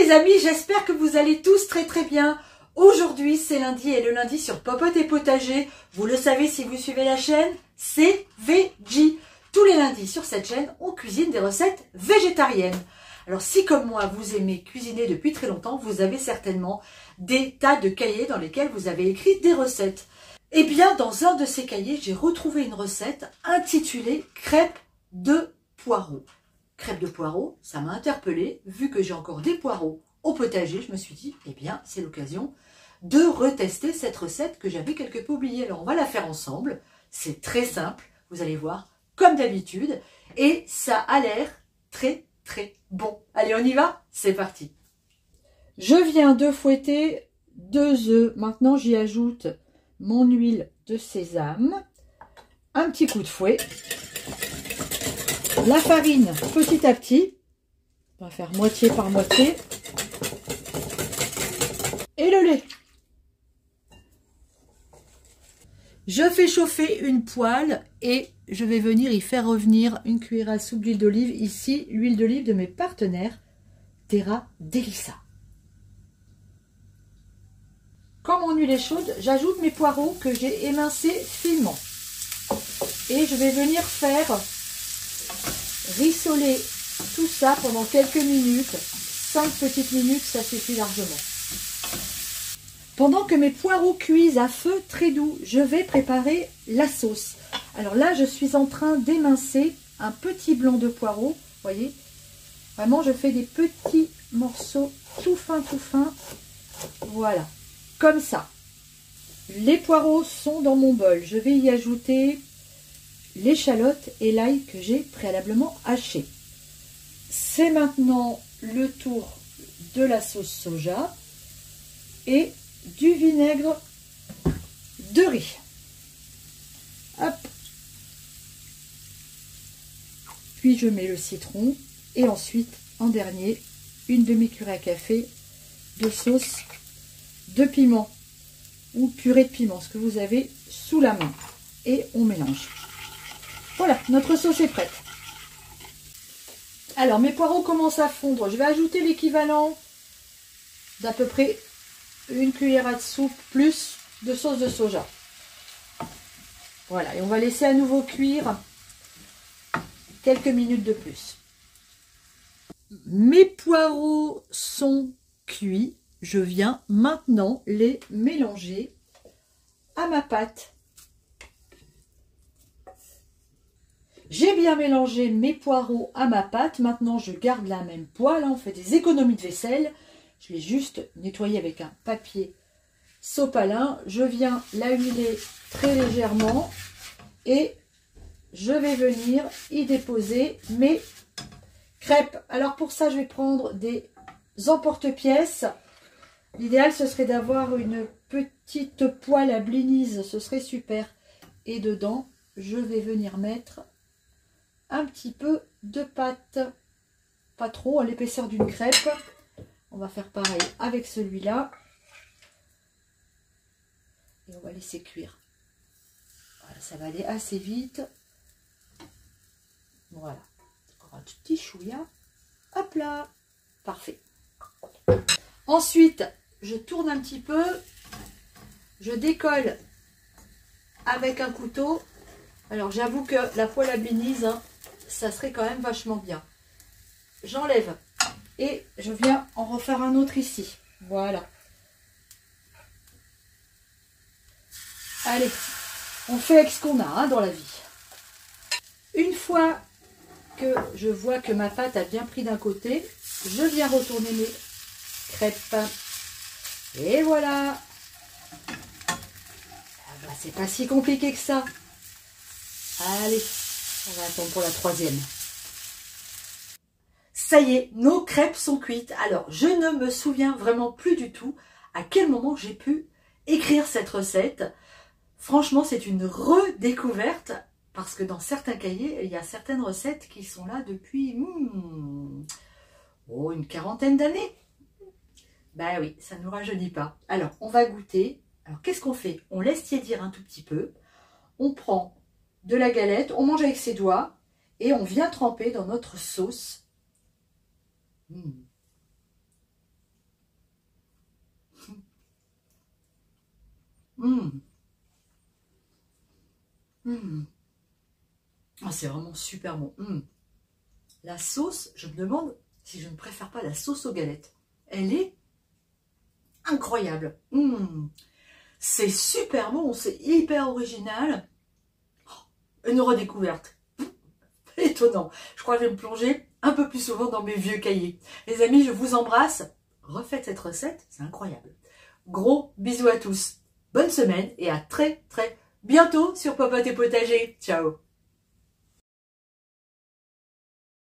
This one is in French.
les amis, j'espère que vous allez tous très très bien. Aujourd'hui c'est lundi et le lundi sur Popote et Potager, vous le savez si vous suivez la chaîne, c'est Veggie. Tous les lundis sur cette chaîne, on cuisine des recettes végétariennes. Alors si comme moi vous aimez cuisiner depuis très longtemps, vous avez certainement des tas de cahiers dans lesquels vous avez écrit des recettes. Eh bien dans un de ces cahiers, j'ai retrouvé une recette intitulée crêpes de poireaux. Crêpes de poireaux, ça m'a interpellée, vu que j'ai encore des poireaux au potager, je me suis dit, eh bien c'est l'occasion de retester cette recette que j'avais quelque peu oubliée. Alors on va la faire ensemble, c'est très simple, vous allez voir, comme d'habitude, et ça a l'air très très bon. Allez, on y va? C'est parti. Je viens de fouetter 2 œufs, maintenant j'y ajoute mon huile de sésame, un petit coup de fouet, la farine petit à petit, on va faire moitié par moitié, et le lait. Je fais chauffer une poêle et je vais venir y faire revenir une cuillère à soupe d'huile d'olive. Ici, l'huile d'olive de mes partenaires Terra Delissa. Quand mon huile est chaude, j'ajoute mes poireaux que j'ai émincés finement. Et je vais venir faire rissoler tout ça pendant quelques minutes. 5 petites minutes, ça suffit largement. Pendant que mes poireaux cuisent à feu très doux, je vais préparer la sauce. Alors là, je suis en train d'émincer un petit blanc de poireau. Vous voyez, vraiment, je fais des petits morceaux tout fins, tout fins. Voilà, comme ça. Les poireaux sont dans mon bol. Je vais y ajouter l'échalote et l'ail que j'ai préalablement haché. C'est maintenant le tour de la sauce soja et du vinaigre de riz. Hop. Puis je mets le citron et ensuite, en dernier, une demi-cuillère à café de sauce de piment ou purée de piment, ce que vous avez sous la main. Et on mélange. Voilà, notre sauce est prête. Alors, mes poireaux commencent à fondre. Je vais ajouter l'équivalent d'à peu près une cuillère à soupe plus de sauce de soja. Voilà, et on va laisser à nouveau cuire quelques minutes de plus. Mes poireaux sont cuits. Je viens maintenant les mélanger à ma pâte. J'ai bien mélangé mes poireaux à ma pâte. Maintenant, je garde la même poêle. On fait des économies de vaisselle. Je l'ai juste nettoyé avec un papier sopalin. Je viens la huiler très légèrement et je vais venir y déposer mes crêpes. Alors pour ça, je vais prendre des emporte-pièces. L'idéal, ce serait d'avoir une petite poêle à blinis. Ce serait super. Et dedans, je vais venir mettre un petit peu de pâte. Pas trop, à l'épaisseur d'une crêpe. On va faire pareil avec celui-là. Et on va laisser cuire. Voilà, ça va aller assez vite. Voilà. Encore un petit chouïa. Hop là. Parfait. Ensuite, je tourne un petit peu. Je décolle avec un couteau. Alors, j'avoue que la poêle à blinis, hein, ça serait quand même vachement bien. J'enlève. Et je viens en refaire un autre ici. Voilà. Allez, on fait avec ce qu'on a hein, dans la vie. Une fois que je vois que ma pâte a bien pris d'un côté, je viens retourner mes crêpes. Et voilà. Ah bah, c'est pas si compliqué que ça. Allez, on va attendre pour la troisième. Ça y est, nos crêpes sont cuites. Alors, je ne me souviens vraiment plus du tout à quel moment j'ai pu écrire cette recette. Franchement, c'est une redécouverte parce que dans certains cahiers, il y a certaines recettes qui sont là depuis une quarantaine d'années. Ben oui, ça ne nous rajeunit pas. Alors, on va goûter. Alors, qu'est-ce qu'on fait? On laisse tiédir un tout petit peu. On prend de la galette, on mange avec ses doigts et on vient tremper dans notre sauce. Ah, c'est vraiment super bon. La sauce, je me demande si je ne préfère pas la sauce aux galettes. Elle est incroyable. C'est super bon, c'est hyper original. Une redécouverte. Étonnant. Je crois que je vais me plonger un peu plus souvent dans mes vieux cahiers. Les amis, je vous embrasse. Refaites cette recette, c'est incroyable. Gros bisous à tous. Bonne semaine et à très bientôt sur Popote et Potager. Ciao.